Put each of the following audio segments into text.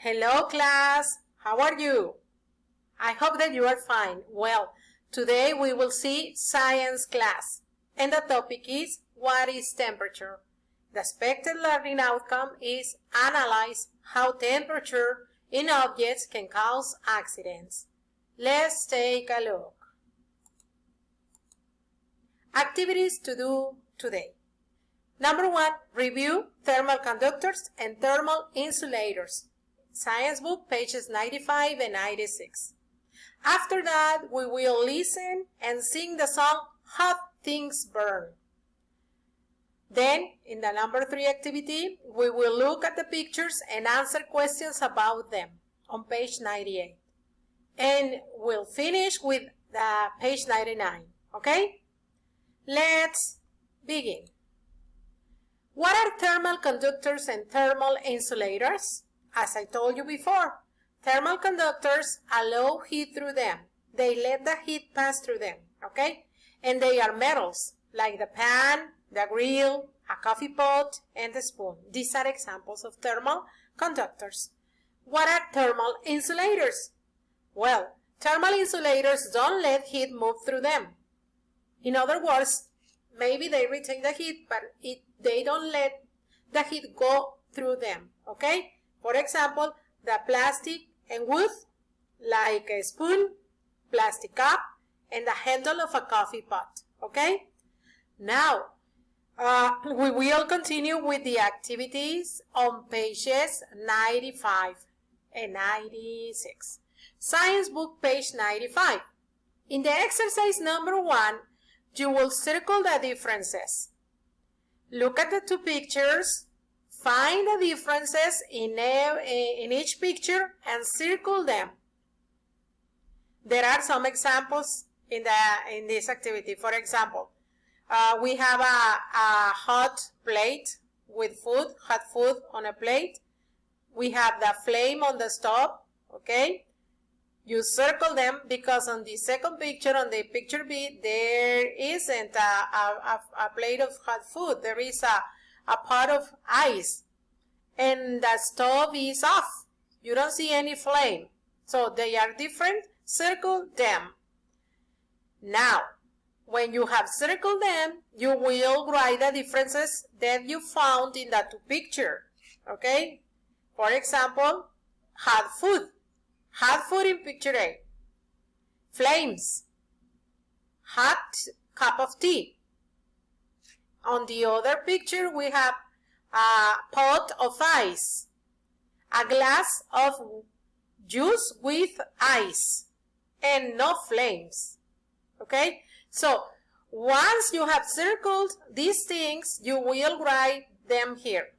Hello class, how are you? I hope that you are fine. Well, today we will see science class and the topic is what is temperature? The expected learning outcome is analyze how temperature in objects can cause accidents. Let's take a look. Activities to do today. Number 1, review thermal conductors and thermal insulators. Science book, pages 95 and 96. After that, we will listen and sing the song Hot Things Burn. Then, in the number 3 activity, we will look at the pictures and answer questions about them on page 98. And we'll finish with the page 99, okay? Let's begin. What are thermal conductors and thermal insulators? As I told you before, thermal conductors allow heat through them. They let the heat pass through them, okay? And they are metals, like the pan, the grill, a coffee pot, and the spoon. These are examples of thermal conductors. What are thermal insulators? Well, thermal insulators don't let heat move through them. In other words, maybe they retain the heat, but they don't let the heat go through them, okay? For example, the plastic and wood, like a spoon, plastic cup, and the handle of a coffee pot, okay? Now, we will continue with the activities on pages 95 and 96. Science book, page 95. In the exercise number 1, you will circle the differences. Look at the two pictures. Find the differences in each picture and circle them. There are some examples in this activity. For example, we have a hot plate with hot food on a plate. We have the flame on the stove, okay? You circle them because on the second picture, on the picture B, there isn't a plate of hot food. There is a pot of ice and the stove is off. You don't see any flame. So they are different. Circle them. Now, when you have circled them, you will write the differences that you found in the two pictures. Okay? For example, hot food. Hot food in picture A. Flames. Hot cup of tea. On the other picture, we have a pot of ice. A glass of juice with ice. And no flames. Okay? So, once you have circled these things, you will write them here.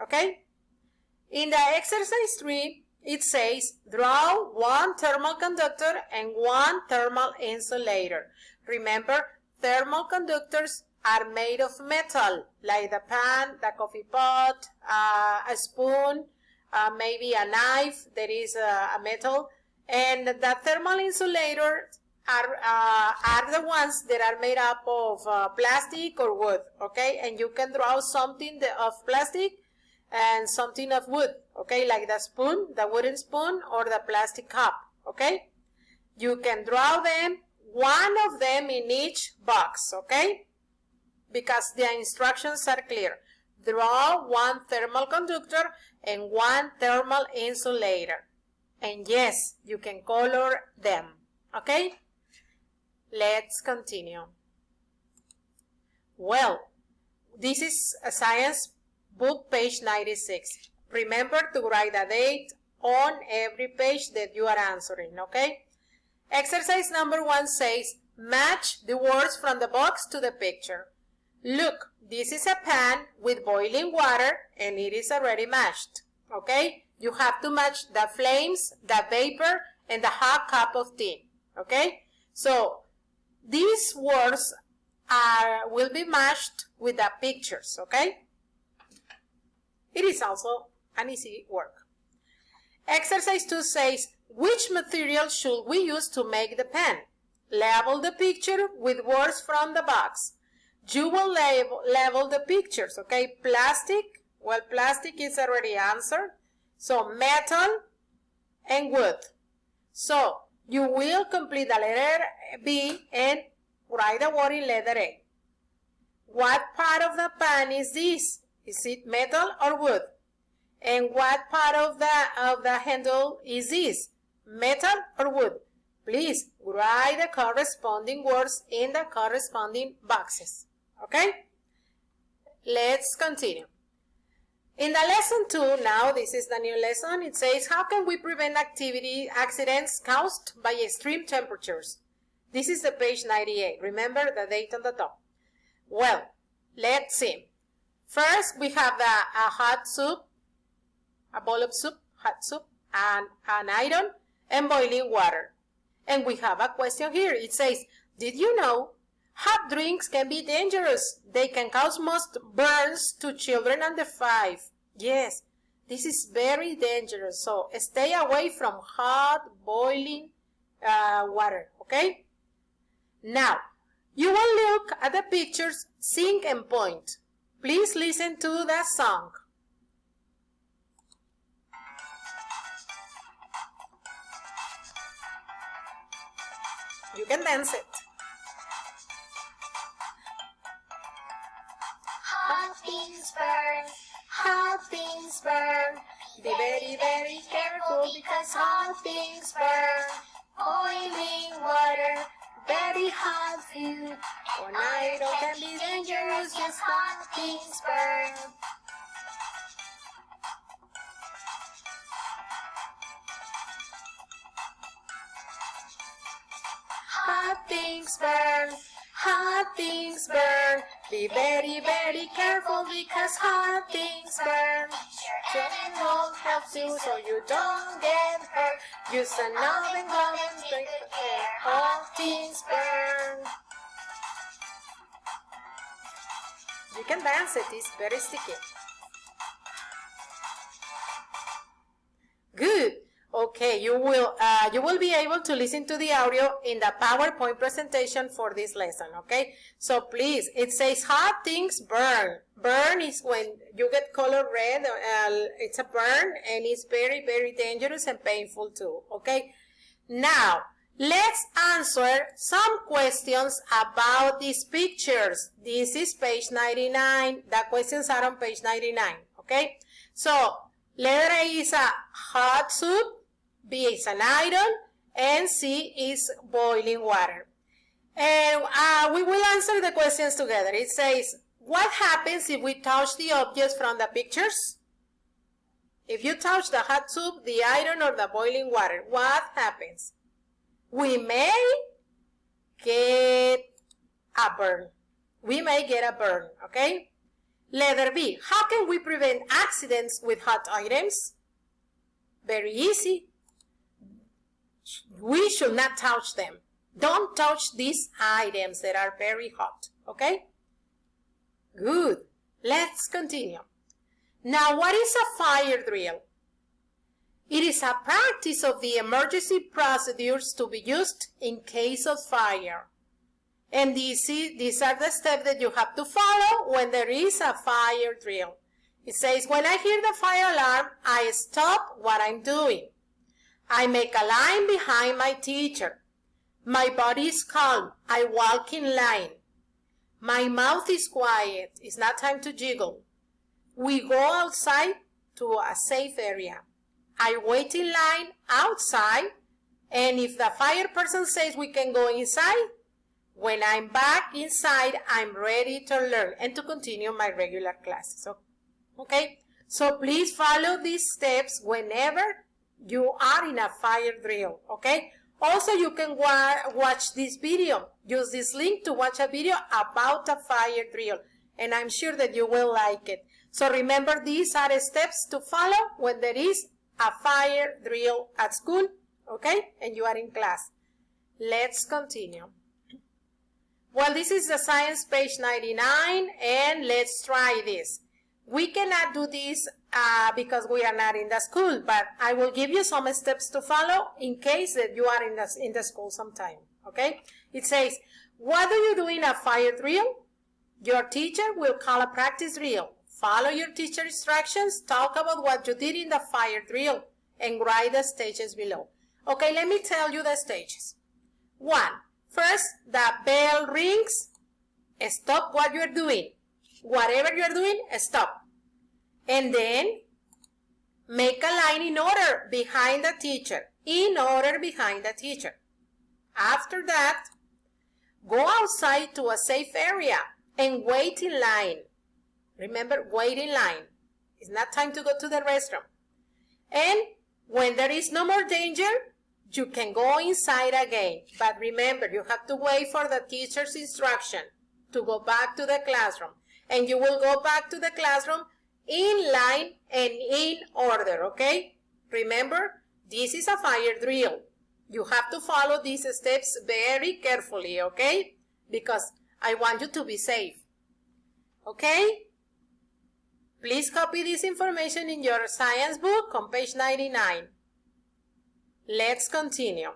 Okay? In the exercise 3, it says, draw one thermal conductor and one thermal insulator. Remember, thermal conductors are made of metal, like the pan, the coffee pot, a spoon, maybe a knife that is a metal. And the thermal insulators are the ones that are made up of plastic or wood, okay? And you can draw something of plastic and something of wood, okay? Like the spoon, the wooden spoon, or the plastic cup, okay? You can draw them, one of them in each box, okay? Because the instructions are clear. Draw one thermal conductor and one thermal insulator. And yes, you can color them, okay? Let's continue. Well, this is a science book, page 96. Remember to write the date on every page that you are answering, okay? Exercise number 1 says, match the words from the box to the picture. Look, this is a pan with boiling water and it is already matched, okay? You have to match the flames, the vapor, and the hot cup of tea, okay? So, these words will be matched with the pictures, okay? It is also an easy work. Exercise 2 says, which material should we use to make the pen? Label the picture with words from the box. You will label the pictures, okay? Plastic, well, plastic is already answered. So metal and wood. So you will complete the letter B and write the word in letter A. What part of the pan is this? Is it metal or wood? And what part of the handle is this? Metal or wood? Please write the corresponding words in the corresponding boxes. Okay? Let's continue. In the lesson 2, now this is the new lesson, it says, how can we prevent accidents caused by extreme temperatures? This is the page 98. Remember the date on the top. Well, let's see. First, we have a hot soup, a bowl of soup, hot soup, and an iron, and boiling water. And we have a question here. It says, did you know hot drinks can be dangerous? They can cause most burns to children under 5. Yes, this is very dangerous. So stay away from hot, boiling water, okay? Now, you will look at the pictures, sing and point. Please listen to the song. You can dance it. Hot things burn, hot things burn. Be very, very careful because hot things burn. Boiling water, very hot food. or night can be dangerous. Yes, hot things burn. Hot things burn, hot things burn. Be very, very careful because hot things burn. Turning won't help you so you don't get hurt. Use an oven glove and take care. Hot things burn. You can dance it, it's very sticky. Good. Okay, you will be able to listen to the audio in the PowerPoint presentation for this lesson, okay? So please, it says hot things burn. Burn is when you get color red, it's a burn, and it's very, very dangerous and painful too, okay? Now, let's answer some questions about these pictures. This is page 99. The questions are on page 99, okay? So, letter A is a hot soup, B is an iron, and C is boiling water. And we will answer the questions together. It says, what happens if we touch the objects from the pictures? If you touch the hot soup, the iron, or the boiling water, what happens? We may get a burn. We may get a burn, okay? Letter B, how can we prevent accidents with hot items? Very easy. We should not touch them. Don't touch these items that are very hot, okay? Good. Let's continue. Now, what is a fire drill? It is a practice of the emergency procedures to be used in case of fire. And these are the steps that you have to follow when there is a fire drill. It says, when I hear the fire alarm, I stop what I'm doing. I make a line behind my teacher. My body is calm. I walk in line. My mouth is quiet. It's not time to jiggle. We go outside to a safe area. I wait in line outside, and if the fire person says we can go inside, when I'm back inside, I'm ready to learn and to continue my regular classes. Okay? So please follow these steps whenever you are in a fire drill. Okay? Also, you can watch this video. Use this link to watch a video about a fire drill, and I'm sure that you will like it. So remember, these are steps to follow when there is a fire drill at school, okay? And you are in class. Let's continue. Well, this is the science page 99, and let's try this. We cannot do this because we are not in the school, but I will give you some steps to follow in case that you are in the school sometime, okay? It says, what do you do in a fire drill? Your teacher will call a practice drill. Follow your teacher instructions. Talk about what you did in the fire drill and write the stages below. Okay, let me tell you the stages. 1. First, the bell rings. Stop what you're doing. Whatever you're doing, stop. And then make a line in order behind the teacher. In order behind the teacher. After that, go outside to a safe area and wait in line. Remember, wait in line. It's not time to go to the restroom. And when there is no more danger, you can go inside again. But remember, you have to wait for the teacher's instruction to go back to the classroom. And you will go back to the classroom in line and in order, okay? Remember, this is a fire drill. You have to follow these steps very carefully, okay? Because I want you to be safe, okay? Please copy this information in your science book on page 99. Let's continue.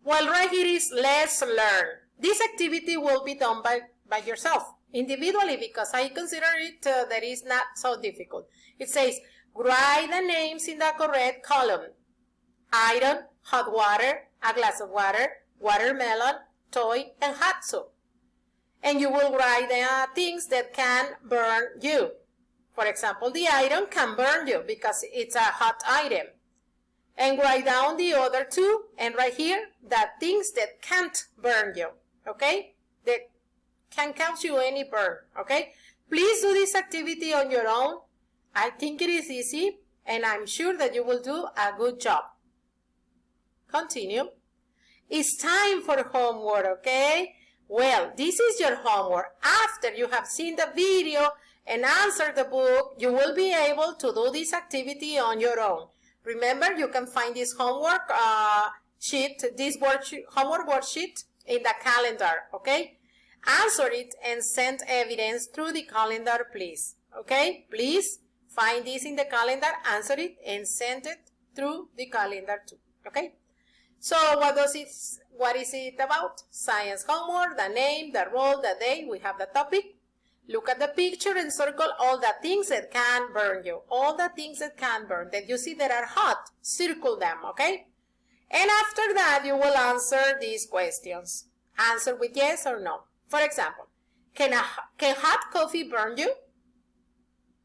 Well, right here is let's learn. This activity will be done by yourself, individually, because I consider it that is not so difficult. It says, write the names in the correct column. Iron, hot water, a glass of water, watermelon, toy, and hot soup. And you will write the things that can burn you. For example, the iron can burn you because it's a hot item. And write down the other two, and right here, the things that can't burn you, okay? That can cause you any burn, okay? Please do this activity on your own. I think it is easy, and I'm sure that you will do a good job. Continue. It's time for homework, okay? Well, this is your homework. After you have seen the video and answered the book, you will be able to do this activity on your own. Remember, you can find this homework sheet, this homework worksheet in the calendar, okay? Answer it and send evidence through the calendar, please, okay? Please find this in the calendar, answer it, and send it through the calendar too, okay? So what is it about? Science homework, the name, the role, the day, we have the topic. Look at the picture and circle all the things that can burn you. All the things that can burn, that you see that are hot, circle them, okay? And after that, you will answer these questions. Answer with yes or no. For example, can hot coffee burn you?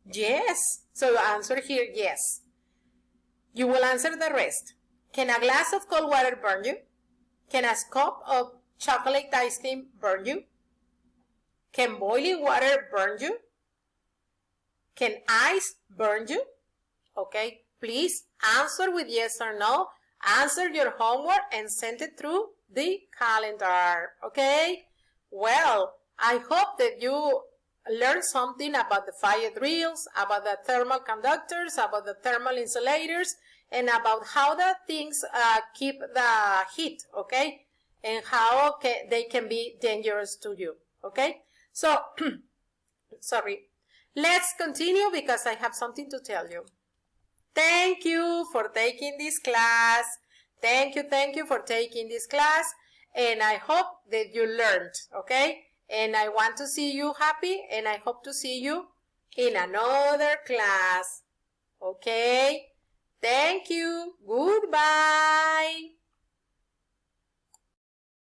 Yes. So answer here, yes. You will answer the rest. Can a glass of cold water burn you? Can a scoop of chocolate ice cream burn you? Can boiling water burn you? Can ice burn you? Okay, please answer with yes or no. Answer your homework and send it through the calendar. Okay? Well, I hope that you learned something about the fire drills, about the thermal conductors, about the thermal insulators, and about how the things keep the heat, okay? And how they can be dangerous to you, okay? So, sorry. Let's continue because I have something to tell you. Thank you for taking this class. Thank you for taking this class. And I hope that you learned, okay? And I want to see you happy, and I hope to see you in another class, okay? Thank you. Goodbye.